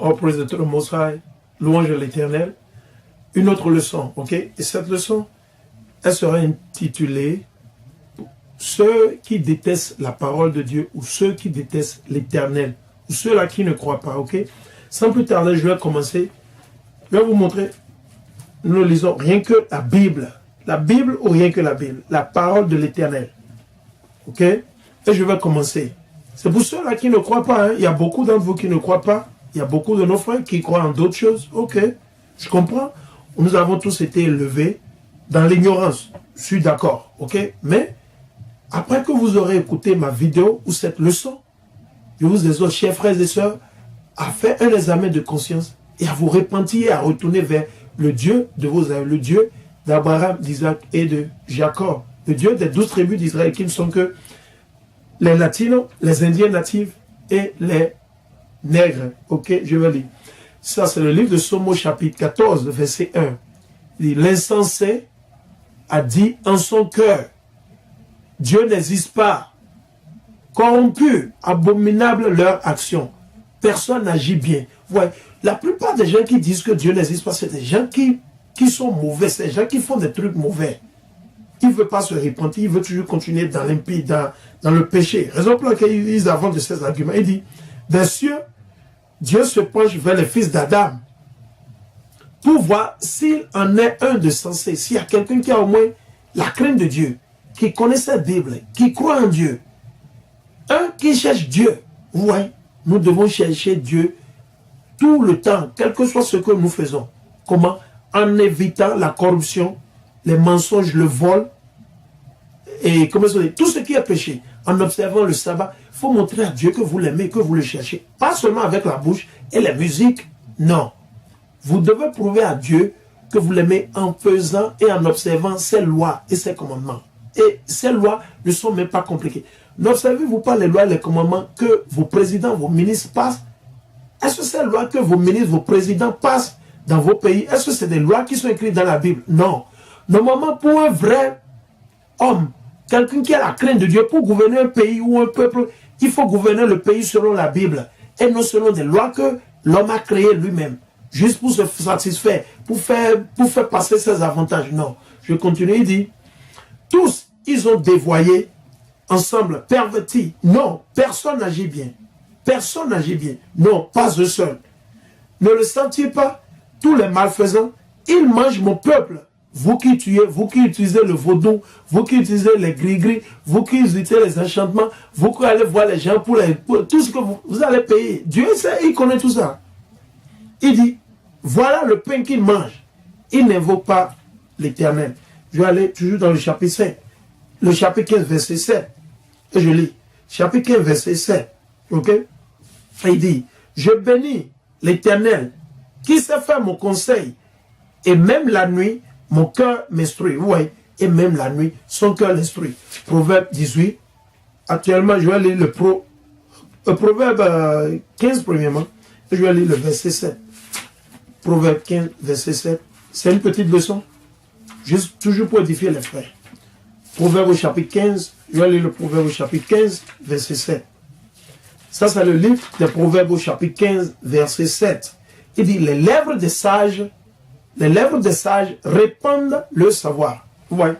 All praise to the Most High, louange à l'Éternel. Une autre leçon, ok? Et cette leçon, elle sera intitulée « Ceux qui détestent la parole de Dieu ou ceux qui détestent l'Éternel, ou ceux-là qui ne croient pas, ok? » Sans plus tarder, je vais commencer. Je vais vous montrer. Nous lisons rien que la Bible. La Bible ou rien que la Bible. La parole de l'Éternel. Ok? Et je vais commencer. C'est pour ceux-là qui ne croient pas. Hein. Il y a beaucoup d'entre vous qui ne croient pas. Il y a beaucoup de nos frères qui croient en d'autres choses. Ok, je comprends. Nous avons tous été élevés dans l'ignorance. Je suis d'accord. Ok, mais après que vous aurez écouté ma vidéo ou cette leçon, je vous exhorte, chers frères et sœurs, à faire un examen de conscience et à vous repentir et à retourner vers le Dieu de vos aïeux, le Dieu d'Abraham, d'Isaac et de Jacob, le Dieu des 12 tribus d'Israël qui ne sont que les latinos, les indiens natifs et les nègres. Ok, je vais lire. Ça, c'est le livre de Somo, chapitre 14, verset 1. Il dit, l'insensé a dit en son cœur, Dieu n'existe pas. Corrompu, abominable leur action. Personne n'agit bien. Ouais, la plupart des gens qui disent que Dieu n'existe pas, c'est des gens qui sont mauvais, c'est des gens qui font des trucs mauvais. Il ne veut pas se repentir, il veut toujours continuer dans l'impie, dans le péché. Raison pour laquelle ils avancent de ces arguments. Il dit, des cieux, Dieu se penche vers les fils d'Adam pour voir s'il en est un de sensé, s'il y a quelqu'un qui a au moins la crainte de Dieu, qui connaît sa Bible, qui croit en Dieu, un qui cherche Dieu. Vous voyez, nous devons chercher Dieu tout le temps, quel que soit ce que nous faisons. Comment? En évitant la corruption, les mensonges, le vol, et comment ça dit, tout ce qui est péché. En observant le sabbat, il faut montrer à Dieu que vous l'aimez, que vous le cherchez. Pas seulement avec la bouche et la musique, non. Vous devez prouver à Dieu que vous l'aimez en faisant et en observant ses lois et ses commandements. Et ces lois ne sont même pas compliquées. N'observez-vous pas les lois et les commandements que vos présidents, vos ministres passent? Est-ce que ces lois que vos ministres, vos présidents passent dans vos pays, est-ce que c'est des lois qui sont écrites dans la Bible? Non. Normalement, pour un vrai homme, quelqu'un qui a la crainte de Dieu, pour gouverner un pays ou un peuple, il faut gouverner le pays selon la Bible et non selon des lois que l'homme a créées lui-même, juste pour se satisfaire, pour faire passer ses avantages. Non. Je continue, il dit, tous, ils ont dévoyé ensemble, perverti. Non, personne n'agit bien. Personne n'agit bien. Non, pas eux seuls. Ne le sentiez pas, tous les malfaisants, ils mangent mon peuple. Vous qui tuez, vous qui utilisez le vaudou, vous qui utilisez les gris-gris, vous qui utilisez les enchantements, vous qui allez voir les gens pour tout ce que vous allez payer. Dieu sait, il connaît tout ça. Il dit, voilà le pain qu'ils mangent. Il n'invoque pas l'Éternel. Je vais aller toujours dans le chapitre 5. Le chapitre 15, verset 7. Et je lis. Chapitre 15, verset 7. Ok? Et il dit, je bénis l'Éternel qui sait faire mon conseil. Et même la nuit, mon cœur m'instruit. Oui, et même la nuit, son cœur l'instruit. Proverbe 18. Actuellement, je vais lire le Proverbe 15 premièrement. Et je vais lire le verset 7. Proverbe 15, verset 7. C'est une petite leçon. Juste toujours pour édifier les frères. Proverbe au chapitre 15. Je vais lire le Proverbe au chapitre 15, verset 7. Ça, c'est le livre des Proverbes au chapitre 15, verset 7. Il dit, les lèvres des sages répandent le savoir. Vous voyez?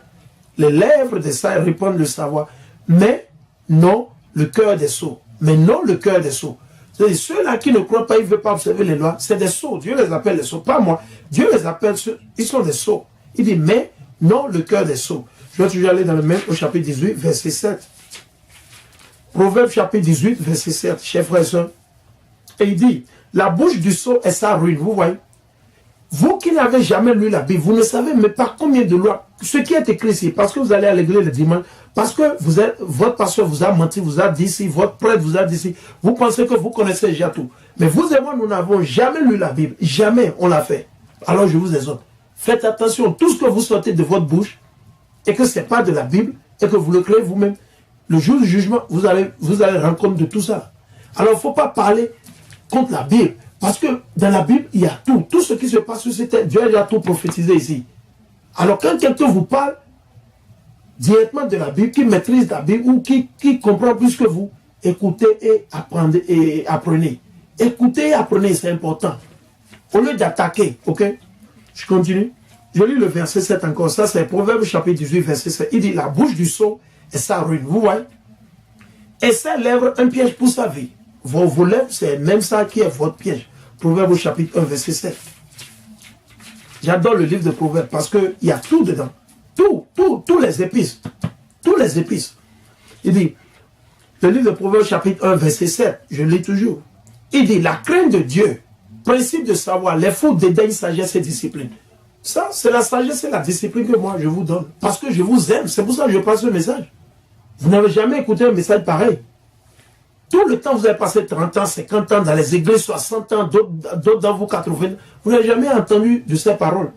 Les lèvres des sages répandent le savoir, mais non le cœur des sots. Mais non le cœur des sots. C'est-à-dire, ceux-là qui ne croient pas, ils ne veulent pas observer les lois, c'est des sots. Dieu les appelle des sots, pas moi. Dieu les appelle, ils sont des sots. Il dit, mais non le cœur des sots. Je vais toujours aller dans le même, au chapitre 18, verset 7. Proverbe chapitre 18, verset 7, chers frères et sœurs. Et il dit, la bouche du sot est sa ruine. Vous voyez? Vous qui n'avez jamais lu la Bible, vous ne savez même pas combien de lois, ce qui est écrit ici, parce que vous allez à l'église le dimanche, parce que votre pasteur vous a menti, vous a dit ici, votre prêtre vous a dit ici, vous pensez que vous connaissez déjà tout. Mais vous et moi, nous n'avons jamais lu la Bible, jamais on l'a fait. Alors je vous exhorte, faites attention, tout ce que vous sortez de votre bouche, et que ce n'est pas de la Bible, et que vous le créez vous-même, le jour du jugement, vous allez rendre compte de tout ça. Alors il ne faut pas parler contre la Bible. Parce que dans la Bible, il y a tout. Tout ce qui se passe sur cette terre, Dieu a déjà tout prophétisé ici. Alors quand quelqu'un vous parle directement de la Bible, qui maîtrise la Bible ou qui comprend plus que vous, écoutez et apprenez. Écoutez et apprenez, c'est important. Au lieu d'attaquer, ok? Je continue. Je lis le verset 7 encore. Ça, c'est Proverbe chapitre 18, verset 7. Il dit, la bouche du sot est sa ruine. Vous voyez? Et ses lèvres, un piège pour sa vie. Vos lèvres, c'est même ça qui est votre piège. Proverbe chapitre 1, verset 7. J'adore le livre de Proverbes parce qu'il y a tout dedans. Tous les épices. Tous les épices. Il dit, le livre de Proverbes chapitre 1, verset 7, je lis toujours. Il dit, la crainte de Dieu, principe de savoir, les fous dédaignent sagesse et discipline. Ça, c'est la sagesse et la discipline que moi, je vous donne. Parce que je vous aime. C'est pour ça que je passe ce message. Vous n'avez jamais écouté un message pareil. Tout le temps, vous avez passé 30 ans, 50 ans dans les églises, 60 ans, d'autres dans vos 80. Vous n'avez jamais entendu de ces paroles.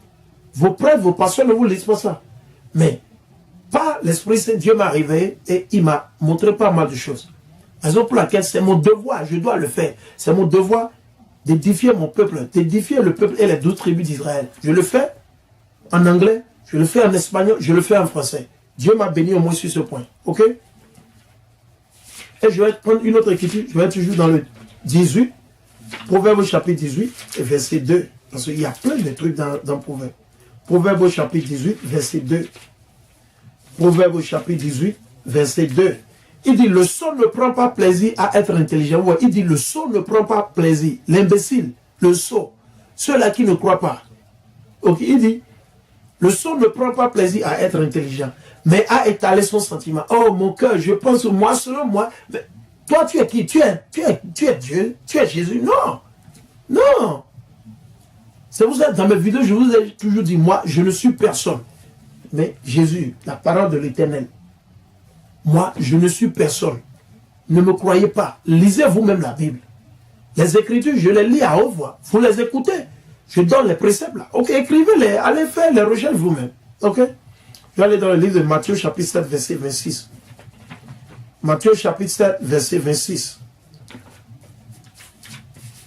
Vos prêtres, vos pasteurs ne vous lisent pas ça. Mais, par l'Esprit Saint, Dieu m'a réveillé et il m'a montré pas mal de choses. Raison pour laquelle c'est mon devoir, je dois le faire. C'est mon devoir d'édifier mon peuple, d'édifier le peuple et les 12 tribus d'Israël. Je le fais en anglais, je le fais en espagnol, je le fais en français. Dieu m'a béni au moins sur ce point. Ok? Et je vais prendre une autre écriture, je vais être toujours dans le 18, Proverbe chapitre 18, verset 2. Parce qu'il y a plein de trucs dans Proverbe. Proverbe chapitre 18, verset 2. Proverbe chapitre 18, verset 2. Il dit, le sot ne prend pas plaisir à être intelligent. Ouais, il dit, le sot ne prend pas plaisir. L'imbécile, le sot, ceux-là qui ne croient pas. Ok, il dit, le sot ne prend pas plaisir à être intelligent, mais à étaler son sentiment. Oh, mon cœur, je pense, moi, selon moi, mais toi, tu es qui? Tu es Dieu? Tu es Jésus? Non! Non! C'est pour ça que dans mes vidéos, je vous ai toujours dit, moi, je ne suis personne. Mais Jésus, la parole de l'Éternel, moi, je ne suis personne. Ne me croyez pas. Lisez vous-même la Bible. Les Écritures, je les lis à haute voix. Vous les écoutez. Je donne les préceptes là. Ok, écrivez-les. Allez faire les recherches vous-même. Ok? Je vais aller dans le livre de Matthieu, chapitre 7, verset 26. Matthieu, chapitre 7, verset 26.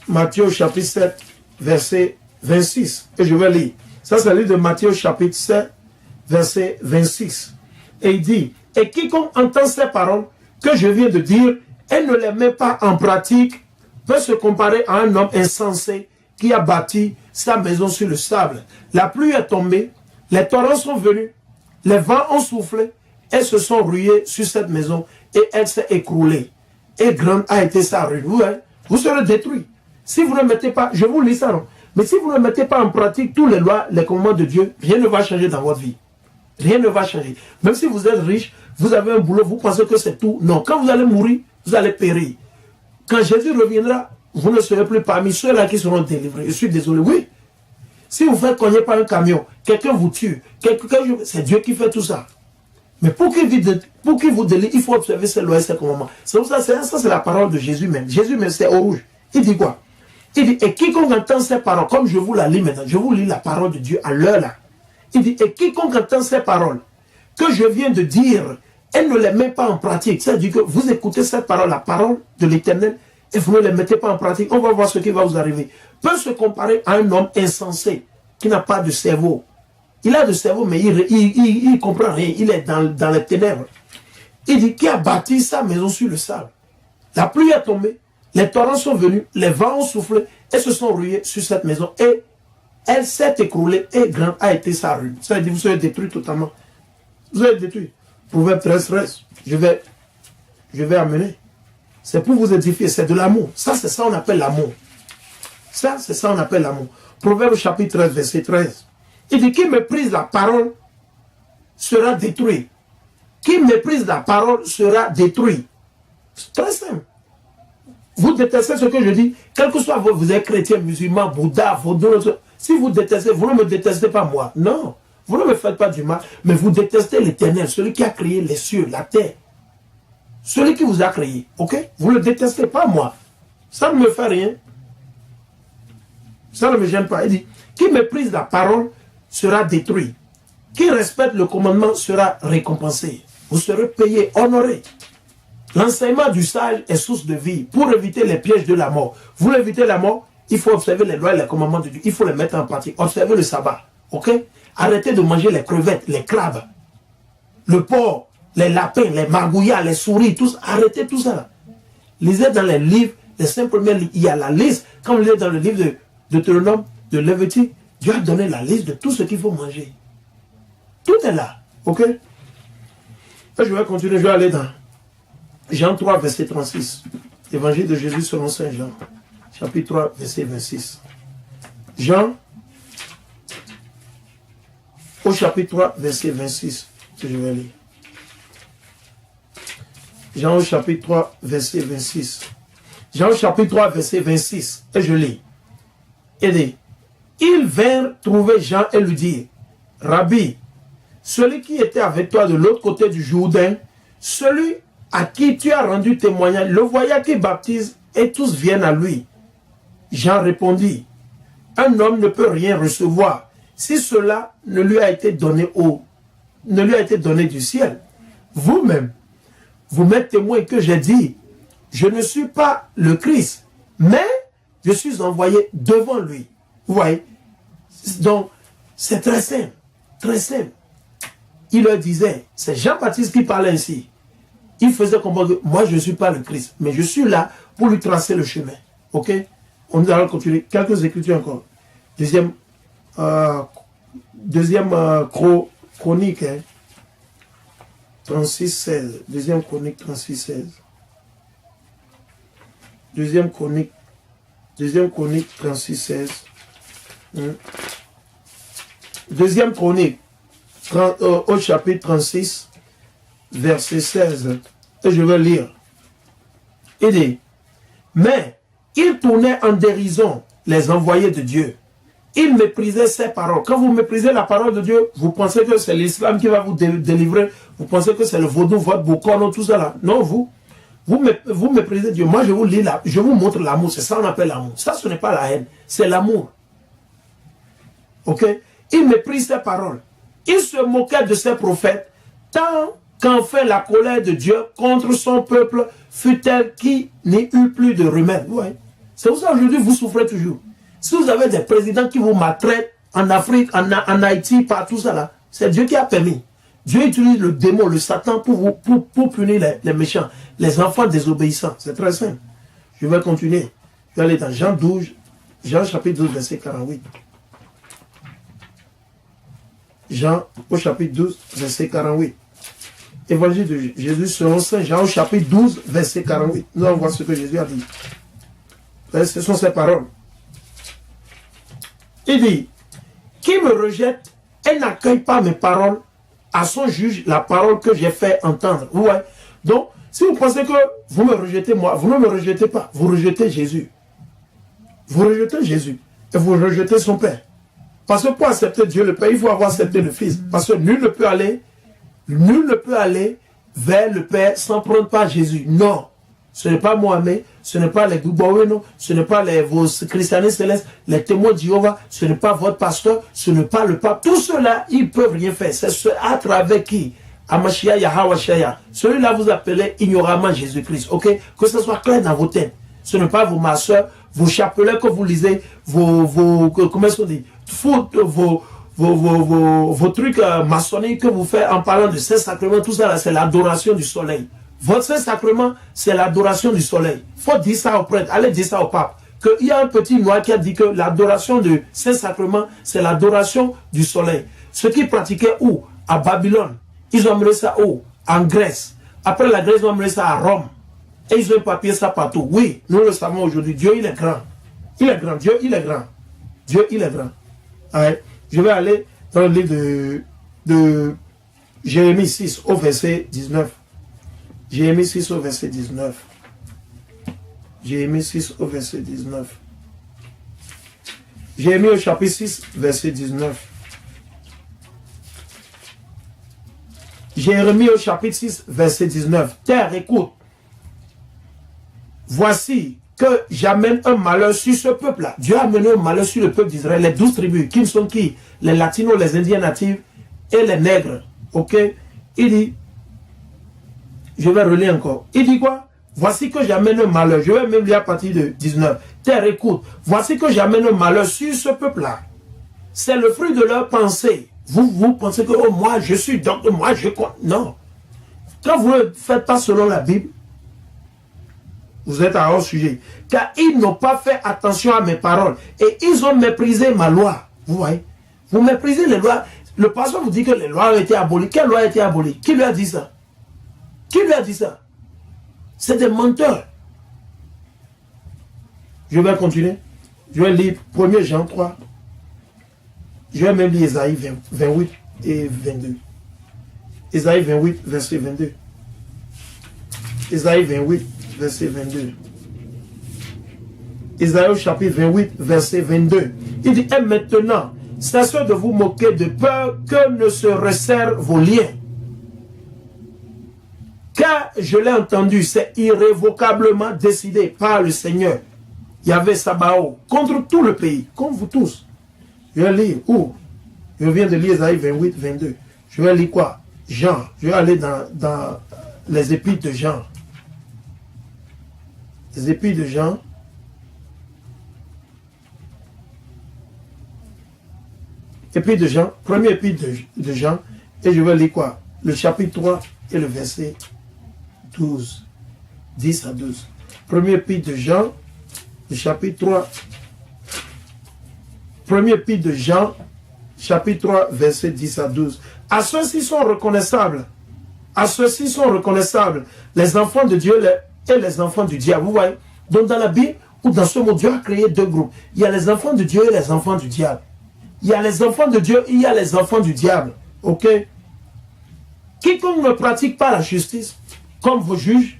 Matthieu, chapitre 7, verset 26. Et je vais lire. Ça, c'est le livre de Matthieu, chapitre 7, verset 26. Et il dit, et quiconque entend ces paroles que je viens de dire et ne les met pas en pratique peut se comparer à un homme insensé qui a bâti sa maison sur le sable. La pluie est tombée, les torrents sont venus, les vents ont soufflé et se sont rués sur cette maison et elle s'est écroulée. Et grande a été sa ruine. Vous serez détruits. Si vous ne mettez pas, je vous lis ça, non? Mais si vous ne mettez pas en pratique tous les lois, les commandements de Dieu, rien ne va changer dans votre vie. Rien ne va changer. Même si vous êtes riche, vous avez un boulot, vous pensez que c'est tout. Non, quand vous allez mourir, vous allez périr. Quand Jésus reviendra, vous ne serez plus parmi ceux-là qui seront délivrés. Je suis désolé, oui. Si vous faites cogner par un camion, quelqu'un vous tue, c'est Dieu qui fait tout ça. Mais pour qu'il vous délivre, il faut observer ces lois et ces commandements. C'est pour ça, c'est la parole de Jésus même. Jésus même, c'est au rouge. Il dit quoi? Il dit, et quiconque entend ces paroles, comme je vous la lis maintenant, je vous lis la parole de Dieu à l'heure là. Il dit, et quiconque entend ces paroles que je viens de dire, elle ne les met pas en pratique. C'est-à-dire que vous écoutez cette parole, la parole de l'Éternel, et vous ne les mettez pas en pratique. On va voir ce qui va vous arriver. Peut se comparer à un homme insensé qui n'a pas de cerveau. Il a de cerveau, mais il ne comprend rien. Il est dans les ténèbres. Il dit, qui a bâti sa maison sur le sable. La pluie est tombée, les torrents sont venus, les vents ont soufflé et se sont rués sur cette maison. Et elle s'est écroulée et grande a été sa ruine. Ça veut dire vous serez détruits totalement. Vous serez détruits. Proverbe 13, 13. Je vais amener. C'est pour vous édifier. C'est de l'amour. Ça, c'est ça on appelle l'amour. Ça, c'est ça on appelle l'amour. Proverbe chapitre 13, verset 13. Il dit, qui méprise la parole sera détruit. Qui méprise la parole sera détruit. C'est très simple. Vous détestez ce que je dis, quel que soit vous êtes chrétien, musulman, bouddha, vaudou, si vous détestez, vous ne me détestez pas moi. Non, vous ne me faites pas du mal, mais vous détestez l'Éternel, celui qui a créé les cieux, la terre. Celui qui vous a créé, ok? Vous ne le détestez pas moi. Ça ne me fait rien. Ça ne me gêne pas. Il dit, qui méprise la parole sera détruit. Qui respecte le commandement sera récompensé. Vous serez payé, honoré. L'enseignement du sage est source de vie pour éviter les pièges de la mort. Vous voulez éviter la mort, il faut observer les lois et les commandements de Dieu. Il faut les mettre en pratique. Observez le sabbat. Ok? Arrêtez de manger les crevettes, les crabes, le porc, les lapins, les magouillas, les souris, tous. Arrêtez tout ça là. Lisez dans les livres les 5 premiers, il y a la liste. Quand vous lisez dans le livre de Deutéronome, de Lévitique, Dieu a donné la liste de tout ce qu'il faut manger. Tout est là. Ok? Et je vais continuer, je vais aller dans Jean 3, verset 36. Évangile de Jésus selon Saint Jean. Chapitre 3, verset 26. Jean, au chapitre 3, verset 26, que je vais lire. Jean au chapitre 3, verset 26. Jean au chapitre 3, verset 26. Et je lis. Il dit, ils vinrent trouver Jean et lui dire, Rabbi, celui qui était avec toi de l'autre côté du Jourdain, celui à qui tu as rendu témoignage, le voyant qui baptise et tous viennent à lui. Jean répondit, un homme ne peut rien recevoir si cela ne lui a été donné du ciel. Vous-même, vous m'êtes témoin que j'ai dit, je ne suis pas le Christ, mais je suis envoyé devant lui. Vous voyez? Donc, c'est très simple, très simple. Il leur disait, c'est Jean-Baptiste qui parlait ainsi. Il faisait comprendre que moi je ne suis pas le Christ, mais je suis là pour lui tracer le chemin. Ok? On va continuer. Quelques écritures encore. Deuxième chronique, hein? 36-16. Deuxième chronique 36-16. Deuxième chronique 36-16. Deuxième chronique au chapitre 36, verset 16. Et je vais lire. Il dit, mais ils tournaient en dérision les envoyés de Dieu. Ils méprisaient ses paroles. Quand vous méprisez la parole de Dieu, vous pensez que c'est l'islam qui va vous délivrer. Vous pensez que c'est le vaudou, votre boucon, tout ça là. Non, vous méprisez Dieu. Moi, je vous lis là, je vous montre l'amour. C'est ça qu'on appelle l'amour. Ça, ce n'est pas la haine. C'est l'amour. Ok? Ils méprisent ses paroles. Ils se moquaient de ses prophètes, tant qu'enfin la colère de Dieu contre son peuple fut telle qu'il n'y eut plus de remède. Ouais. C'est pour ça qu'aujourd'hui, vous souffrez toujours. Si vous avez des présidents qui vous maltraitent en Afrique, en Haïti, partout ça là, c'est Dieu qui a permis. Dieu utilise le démon, le Satan pour punir les méchants, les enfants désobéissants. C'est très simple. Je vais continuer. Je vais aller dans Jean 12, Jean chapitre 12, verset 48. Jean au chapitre 12, verset 48. Évangile de Jésus selon Saint Jean au chapitre 12, verset 48. Nous allons voir ce que Jésus a dit. Ce sont ses paroles. Il dit, qui me rejette et n'accueille pas mes paroles, à son juge la parole que j'ai fait entendre. Ouais. Donc, si vous pensez que vous me rejetez moi, vous ne me rejetez pas, vous rejetez Jésus. Vous rejetez Jésus et vous rejetez son Père. Parce que pour accepter Dieu le Père, il faut avoir accepté le Fils. Parce que nul ne peut aller vers le Père sans prendre par Jésus. Non. Ce n'est pas Mohamed, ce n'est pas les Goubouéno, ce n'est pas vos christianistes célestes, les témoins de Jéhovah, ce n'est pas votre pasteur, ce n'est pas le pape. Tout cela, ils ne peuvent rien faire. C'est à travers qui? Amashia Yahawashaya. Celui-là vous appelez ignoramment Jésus-Christ. Ok? Que ce soit clair dans vos têtes. Ce n'est pas vos masseurs, vos chapelets que vous lisez, comment est-ce qu'on dit? Vos trucs maçonniques que vous faites en parlant de Saint-Sacrement, tout ça, c'est l'adoration du soleil. Votre Saint-Sacrement, c'est l'adoration du soleil. Il faut dire ça au prêtre, allez dire ça au pape. Qu'il y a un petit noir qui a dit que l'adoration du Saint-Sacrement, c'est l'adoration du soleil. Ceux qui pratiquaient où? À Babylone. Ils ont amené ça où? En Grèce. Après la Grèce, ils ont amené ça à Rome. Et ils ont papier ça partout. Oui, nous le savons aujourd'hui. Dieu, il est grand. Il est grand. Dieu, il est grand. Dieu, il est grand. Ouais. Je vais aller dans le livre de Jérémie 6 au verset 19. Jérémie 6 au verset 19. Jérémie 6 au verset 19. Jérémie au chapitre 6, verset 19. Jérémie au chapitre 6, verset 19. Terre, écoute. Voici que j'amène un malheur sur ce peuple-là. Dieu a amené un malheur sur le peuple d'Israël. Les 12 tribus, qui sont qui? Les latinos, les indiens natifs et les nègres. Ok? Il dit, je vais relire encore. Il dit quoi? Voici que j'amène un malheur. Je vais même lire à partir de 19. Terre, écoute. Voici que j'amène un malheur sur ce peuple-là. C'est le fruit de leur pensée. Vous pensez que, oh, moi, je suis docteur, moi, je crois. Non. Quand vous ne faites pas selon la Bible, vous êtes à hors sujet. Car ils n'ont pas fait attention à mes paroles. Et ils ont méprisé ma loi. Vous voyez? Vous méprisez les lois. Le pasteur vous dit que les lois ont été abolies. Quelle loi a été abolie? Qui lui a dit ça? Qui lui a dit ça? C'est des menteurs. Je vais continuer. Je vais lire 1 Jean 3. Je vais même lire Ésaïe 28 et 22. Ésaïe 28, verset 22. Ésaïe 28, verset 22. Ésaïe au chapitre 28, verset 22. Il dit, et maintenant, cessez de vous moquer de peur que ne se resserrent vos liens. Car je l'ai entendu, c'est irrévocablement décidé par le Seigneur, Yahvé Sabaoth, contre tout le pays, comme vous tous. Je vais lire où? Je viens de lire Ésaïe 28, 22. Je vais lire quoi? Jean. Je vais aller dans les épîtres de Jean. Les épîtres de Jean. Épître de Jean, premier épître de Jean. Et je vais lire quoi? Le chapitre 3 et le verset 12. 10 à 12. Premier épître de Jean, le chapitre 3. Premier épître de Jean, chapitre 3, verset 10 à 12. À ceux-ci sont reconnaissables. À ceux-ci sont reconnaissables les enfants de Dieu et les enfants du diable. Vous voyez? Donc dans la Bible, ou dans ce mot, Dieu a créé deux groupes. Il y a les enfants de Dieu et les enfants du diable. Il y a les enfants de Dieu et il y a les enfants du diable. Ok? Quiconque ne pratique pas la justice, comme vos juges,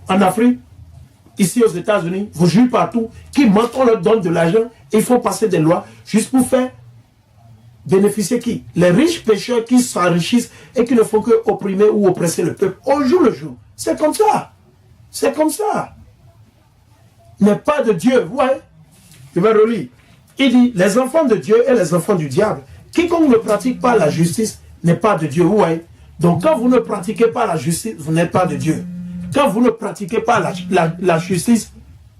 en Afrique, ici aux États-Unis, vos juges partout, qui mentent, on leur donne de l'argent, et ils font passer des lois juste pour faire bénéficier qui? Les riches pécheurs qui s'enrichissent et qui ne font que opprimer ou oppresser le peuple au jour le jour. C'est comme ça. C'est comme ça. Il n'est pas de Dieu. Vous voyez? Je vais relire. Il dit, les enfants de Dieu et les enfants du diable. Quiconque ne pratique pas la justice n'est pas de Dieu. Vous voyez? Donc quand vous ne pratiquez pas la justice, vous n'êtes pas de Dieu. Quand vous ne pratiquez pas la justice,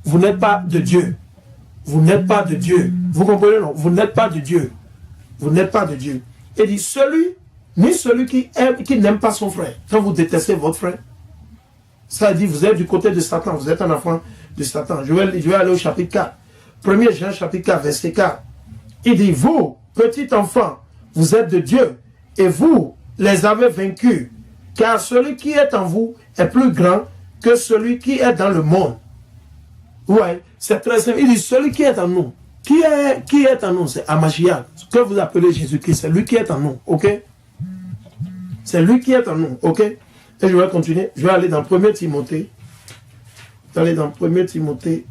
vous n'êtes pas de Dieu. Vous n'êtes pas de Dieu. Vous comprenez, non? Vous n'êtes pas de Dieu. Vous n'êtes pas de Dieu. Il dit, celui qui n'aime pas son frère, quand vous détestez votre frère, ça dit, vous êtes du côté de Satan, vous êtes un enfant de Satan. Je vais aller au chapitre 4. 1 Jean, chapitre 4, verset 4. Il dit, vous, petits enfants, vous êtes de Dieu, et vous les avez vaincus, car celui qui est en vous est plus grand que celui qui est dans le monde. Ouais, c'est très simple. Il dit, celui qui est en nous, qui est en nous, c'est Amashiach, ce que vous appelez Jésus-Christ, c'est lui qui est en nous, ok? C'est lui qui est en nous, ok? Et je vais continuer, je vais aller dans 1 Timothée. Je vais aller dans 1 Timothée.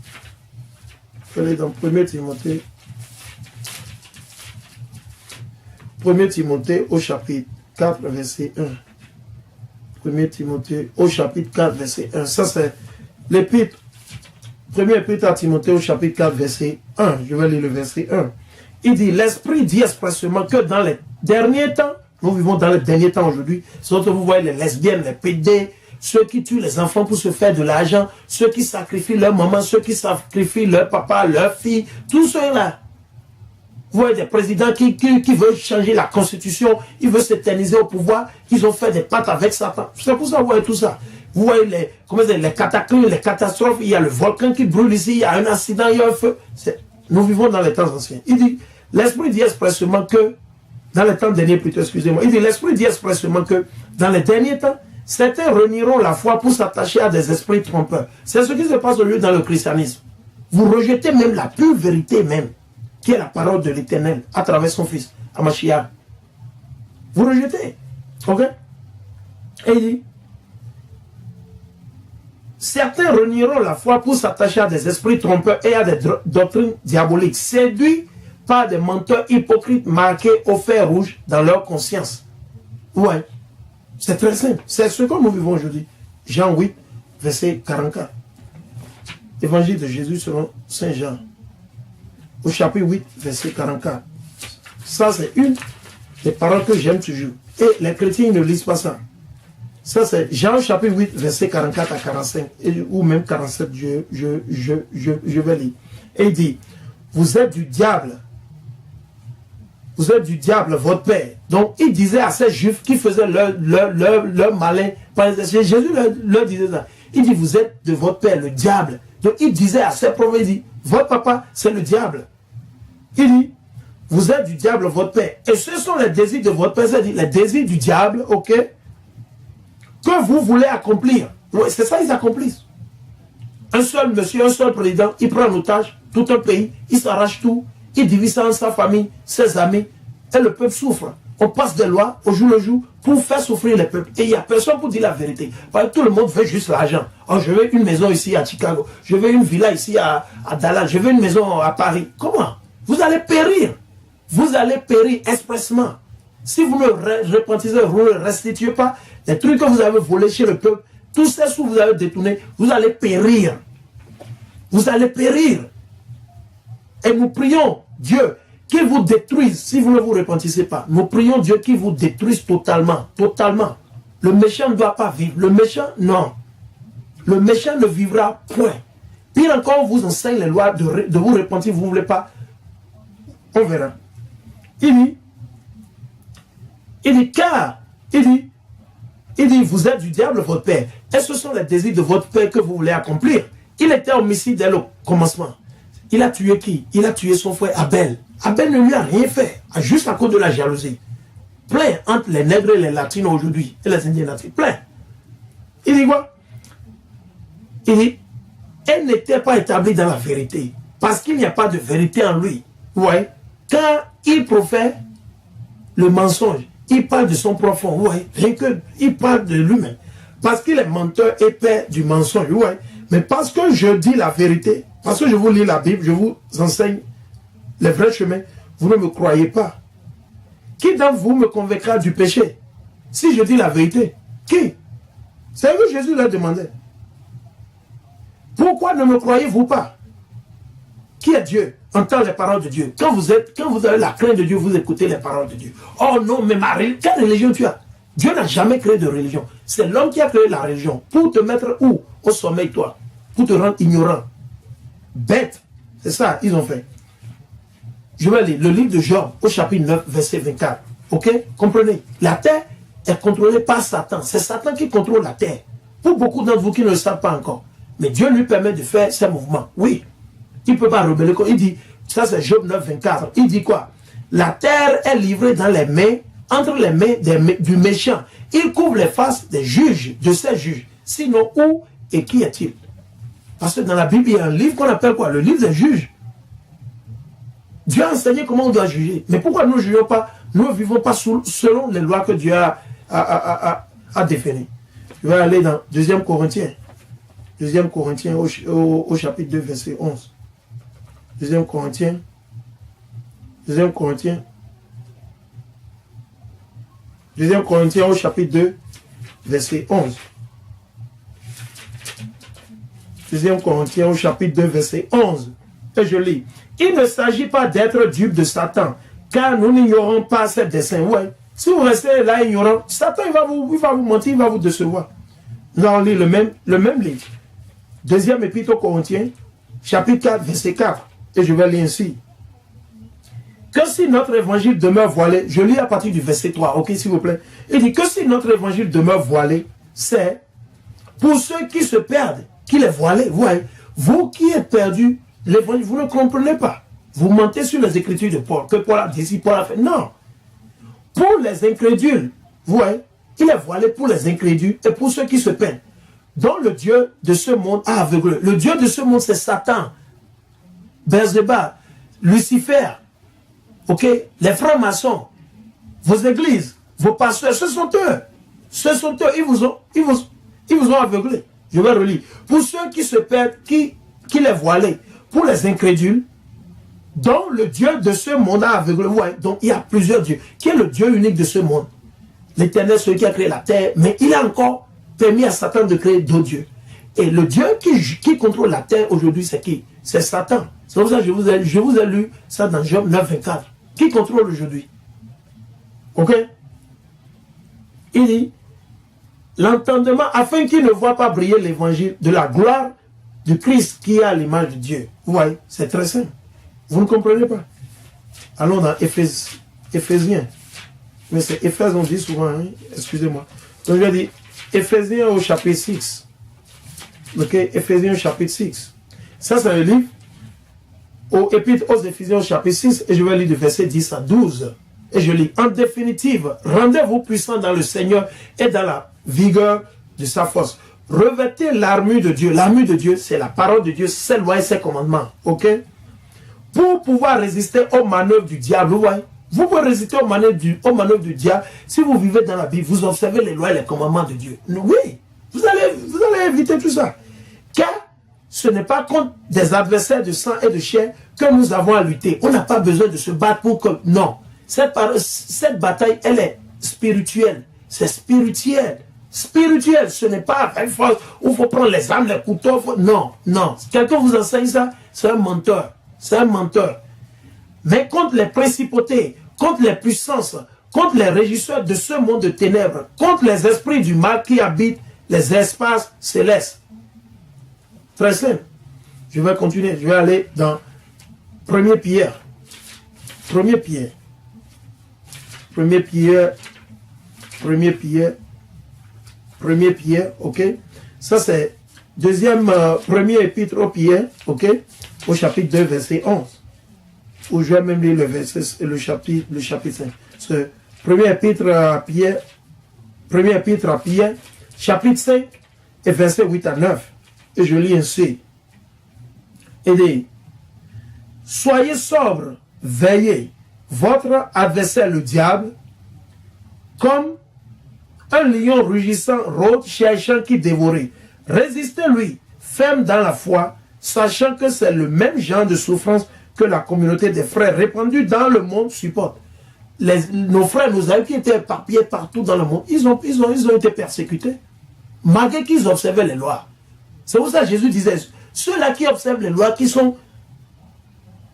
Je vais aller dans 1 Timothée. 1 Timothée au chapitre 4, verset 1. 1 Timothée au chapitre 4, verset 1. Ça, c'est l'épître. 1 épître à Timothée au chapitre 4, verset 1. Je vais lire le verset 1. Il dit, l'Esprit dit expressément que dans les derniers temps, nous vivons dans les derniers temps aujourd'hui, c'est que vous voyez les lesbiennes, les pédés, ceux qui tuent les enfants pour se faire de l'argent, ceux qui sacrifient leur maman, ceux qui sacrifient leur papa, leur fille, tous ceux-là. Vous voyez des présidents qui veulent changer la constitution, ils veulent s'éterniser au pouvoir, ils ont fait des pactes avec Satan. C'est pour ça que vous voyez tout ça. Vous voyez les cataclysmes, les catastrophes, il y a le volcan qui brûle ici, il y a un accident, il y a un feu. Nous vivons dans les temps anciens. Il dit, l'Esprit dit expressément que, dans les temps derniers plutôt, excusez-moi, il dit, l'Esprit dit expressément que, dans les derniers temps, certains renieront la foi pour s'attacher à des esprits trompeurs. C'est ce qui se passe aujourd'hui dans le christianisme. Vous rejetez même la pure vérité même, qui est la parole de l'Éternel, à travers son Fils, Amashiach. Vous rejetez. Ok? Et il dit, certains renieront la foi pour s'attacher à des esprits trompeurs et à des doctrines diaboliques, séduits par des menteurs hypocrites marqués au fer rouge dans leur conscience. Ouais, c'est très simple. C'est ce que nous vivons aujourd'hui. Jean 8, verset 44. Évangile de Jésus selon Saint Jean. Au chapitre 8, verset 44. Ça, c'est une des paroles que j'aime toujours. Et les chrétiens ne lisent pas ça. Ça, c'est Jean chapitre 8, verset 44 à 45, ou même 47, je vais lire. Et il dit, vous êtes du diable. Vous êtes du diable, votre père. Donc, il disait à ces juifs qui faisaient leur malin. Jésus leur disait ça. Il dit, vous êtes de votre père, le diable. Donc il disait à ses prophètes, il dit, votre papa, c'est le diable. Il dit, vous êtes du diable, votre père. Et ce sont les désirs de votre père, c'est-à-dire les désirs du diable, ok, que vous voulez accomplir. Oui, c'est ça qu'ils accomplissent. Un seul monsieur, un seul président, il prend en otage tout un pays, il s'arrache tout, il divise ça en sa famille, ses amis, et le peuple souffre. On passe des lois au jour le jour pour faire souffrir les peuples. Et il n'y a personne pour dire la vérité. Parce que tout le monde veut juste l'argent. Oh, je veux une maison ici à Chicago, je veux une villa ici à Dallas, je veux une maison à Paris. Comment? Vous allez périr. Vous allez périr expressement. Si vous ne repentissez, vous ne restituez pas les trucs que vous avez volés chez le peuple, tous ces sous que vous avez détournés, vous allez périr. Vous allez périr. Et nous prions Dieu qu'il vous détruise si vous ne vous repentissez pas. Nous prions Dieu qu'il vous détruise totalement. Totalement. Le méchant ne doit pas vivre. Le méchant, non. Le méchant ne vivra point. Pire encore, on vous enseigne les lois de vous repentir, vous ne voulez pas. On verra. Il dit, vous êtes du diable, votre père. Et ce sont les désirs de votre père que vous voulez accomplir. Il était homicide dès le commencement. Il a tué qui? Il a tué son frère Abel. Abel ne lui a rien fait, juste à cause de la jalousie. Plein entre les nègres et les latinos aujourd'hui, et les indiens latinos. Plein. Il dit quoi? Il dit, elle n'était pas établie dans la vérité. Parce qu'il n'y a pas de vérité en lui. Ouais. Quand il profère le mensonge, il parle de son profond. Ouais. Rien que, il parle de lui-même. Parce qu'il est menteur et père du mensonge. Ouais. Mais parce que je dis la vérité, parce que je vous lis la Bible, je vous enseigne les vrais chemins, vous ne me croyez pas. Qui d'entre vous me convaincra du péché? Si je dis la vérité, qui? C'est ce que Jésus leur demandait. Pourquoi ne me croyez-vous pas? Qui est Dieu? Entend les paroles de Dieu. Quand vous avez la crainte de Dieu, vous écoutez les paroles de Dieu. Oh non, mais quelle religion tu as? Dieu n'a jamais créé de religion. C'est l'homme qui a créé la religion. Pour te mettre où? Au sommeil, toi. Pour te rendre ignorant. Bête. C'est ça, ils ont fait. Je vais lire le livre de Job, au chapitre 9, verset 24. Ok? Comprenez? La terre est contrôlée par Satan. C'est Satan qui contrôle la terre. Pour beaucoup d'entre vous qui ne le savent pas encore. Mais Dieu lui permet de faire ses mouvements. Oui. Il ne peut pas rebeller. Il dit, ça c'est Job 9, 24. Il dit quoi? La terre est livrée dans les mains, entre les mains du méchant. Il couvre les faces des juges, de ces juges. Sinon, où et qui est-il? Parce que dans la Bible, il y a un livre qu'on appelle quoi? Le livre des juges. Dieu a enseigné comment on doit juger. Mais pourquoi nous ne jugeons pas? Nous ne vivons pas selon les lois que Dieu a définies. Je vais aller dans 2 Corinthiens. 2 Corinthiens au chapitre 2, verset 11. 2 Corinthiens au chapitre 2, verset 11. 2 Corinthiens au chapitre 2, verset 11. Et je lis. Il ne s'agit pas d'être dupe de Satan, car nous n'ignorons pas ses desseins. Ouais. Si vous restez là ignorant, Satan il va vous mentir, il va vous décevoir. Nous allons lire le même livre. 2e épître aux Corinthiens, chapitre 4, verset 4. Et je vais lire ainsi. Que si notre évangile demeure voilé, je lis à partir du verset 3, ok, s'il vous plaît. Il dit que si notre évangile demeure voilé, c'est pour ceux qui se perdent, qu'il est voilé. Vous qui êtes perdus, l'évangile, vous ne comprenez pas. Vous mentez sur les écritures de Paul, que Paul a dit, Paul a fait. Non. Pour les incrédules, vous voyez, il est voilé pour les incrédules et pour ceux qui se perdent. Donc le Dieu de ce monde a aveuglé. Le Dieu de ce monde, c'est Satan, Beelzébuth, Lucifer, ok, les francs-maçons, vos églises, vos pasteurs, ce sont eux. Ce sont eux, ils vous ont aveuglé. Je vais relire. Pour ceux qui se perdent, qui les voilés, pour les incrédules, dont le Dieu de ce monde a aveuglé. Ouais, donc il y a plusieurs dieux. Qui est le Dieu unique de ce monde? L'Éternel, celui qui a créé la terre, mais il a encore permis à Satan de créer d'autres dieux. Et le Dieu qui contrôle la terre aujourd'hui, c'est qui? C'est Satan. C'est pour ça que je vous ai lu ça dans Job 9, 24. Qui contrôle aujourd'hui? Ok? Il dit, l'entendement, afin qu'il ne voit pas briller l'évangile de la gloire du Christ qui est à l'image de Dieu. Vous voyez, c'est très simple. Vous ne comprenez pas. Allons dans Éphésiens. Mais c'est Éphèse, on dit souvent, hein? Excusez-moi. Donc je vais dire, Éphésiens au chapitre 6. Ok, Éphésiens chapitre 6. Ça, c'est le livre au Épître aux Éphésiens chapitre 6, et je vais lire du verset 10 à 12. Et je lis, en définitive, rendez-vous puissants dans le Seigneur et dans la vigueur de sa force. Revêtez l'armure de Dieu. L'armure de Dieu, c'est la parole de Dieu, ses lois et ses commandements. Ok? Pour pouvoir résister aux manœuvres du diable, vous voyez? Vous pouvez résister aux manœuvres du diable si vous vivez dans la Bible, vous observez les lois et les commandements de Dieu. Oui, vous allez éviter tout ça. Car ce n'est pas contre des adversaires de sang et de chair que nous avons à lutter. On n'a pas besoin de se battre pour que... Non. Cette bataille, elle est spirituelle. C'est spirituel. Spirituel, ce n'est pas avec force où il faut prendre les armes, les couteaux. Non, non. Quelqu'un vous enseigne ça, c'est un menteur. C'est un menteur. Mais contre les principautés, contre les puissances, contre les régisseurs de ce monde de ténèbres, contre les esprits du mal qui habitent les espaces célestes. Très simple. Je vais continuer. Je vais aller dans 1er Pierre. 1er Pierre. 1er Pierre. 1er Pierre. 1er Pierre. Ok. Ça c'est premier épître au Pierre. Ok. Au chapitre 2, verset 11. Ou je vais même lire le chapitre 5. Ce premier épître à Pierre. Premier épître à Pierre. Chapitre 5 et verset 8 à 9. Et je lis ainsi. Et dit, soyez sobres, veillez. Votre adversaire, le diable, comme un lion rugissant, rôde, cherchant qui dévorer. Résistez-lui, ferme dans la foi, sachant que c'est le même genre de souffrance que la communauté des frères répandus dans le monde supporte. Nos frères, nos amis qui étaient éparpillés partout dans le monde, ils ont été persécutés, malgré qu'ils observaient les lois. C'est pour ça que Jésus disait, ceux-là qui observent les lois, qui sont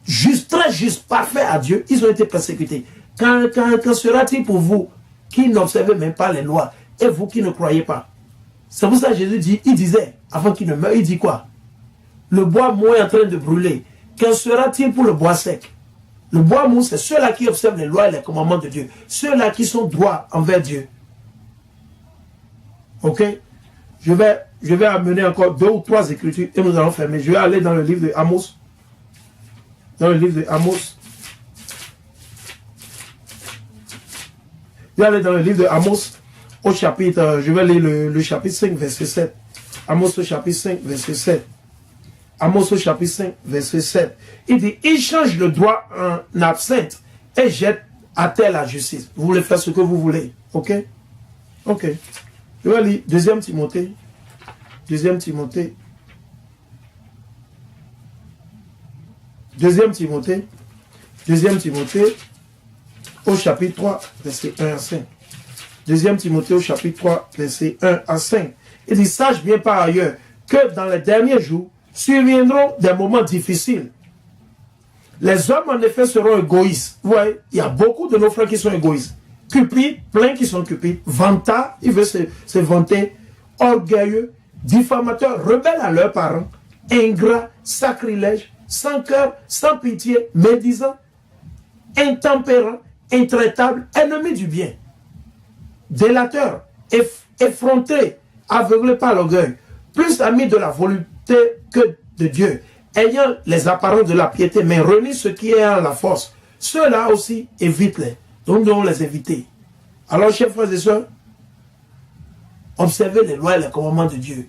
justes, très justes, parfaits à Dieu, ils ont été persécutés. Quand sera-t-il pour vous qui n'observez même pas les lois et vous qui ne croyez pas? C'est pour ça que Jésus dit, il disait, avant qu'il ne meure, il dit quoi? Le bois mou est en train de brûler. Qu'en sera-t-il pour le bois sec? Le bois mou, c'est ceux-là qui observent les lois et les commandements de Dieu. Ceux-là qui sont droits envers Dieu. Ok? Je vais amener encore 2 ou 3 écritures et nous allons fermer. Je vais aller dans le livre de Amos. Dans le livre de Amos. Je vais aller dans le livre de Amos au chapitre, je vais lire le chapitre 5, verset 7. Amos au chapitre 5, verset 7. Amos au chapitre 5, verset 7. Il dit, il change le droit en absinthe et jette à terre la justice. Vous voulez faire ce que vous voulez. Ok? Ok. Je vais lire 2 Timothée. 2 Timothée. 2 Timothée. 2 Timothée au chapitre 3, verset 1 à 5. 2 Timothée au chapitre 3, verset 1 à 5. Il dit, sache bien par ailleurs que dans les derniers jours surviendront des moments difficiles. Les hommes en effet seront égoïstes. Vous voyez, il y a beaucoup de nos frères qui sont égoïstes. Cupides, plein qui sont cupides. Vantards, ils veulent se vanter. Orgueilleux, diffamateurs, rebelles à leurs parents. Ingrats, sacrilèges, sans cœur, sans pitié, médisants, intempérants, intraitables, ennemis du bien. Délateurs, effrontés, aveuglés par l'orgueil. Plus amis de la volonté que de Dieu, ayant les apparences de la piété, mais renie ce qui est en la force. Ceux-là aussi, évite-les. Donc, nous devons les éviter. Alors, chers frères et sœurs, observez les lois et les commandements de Dieu.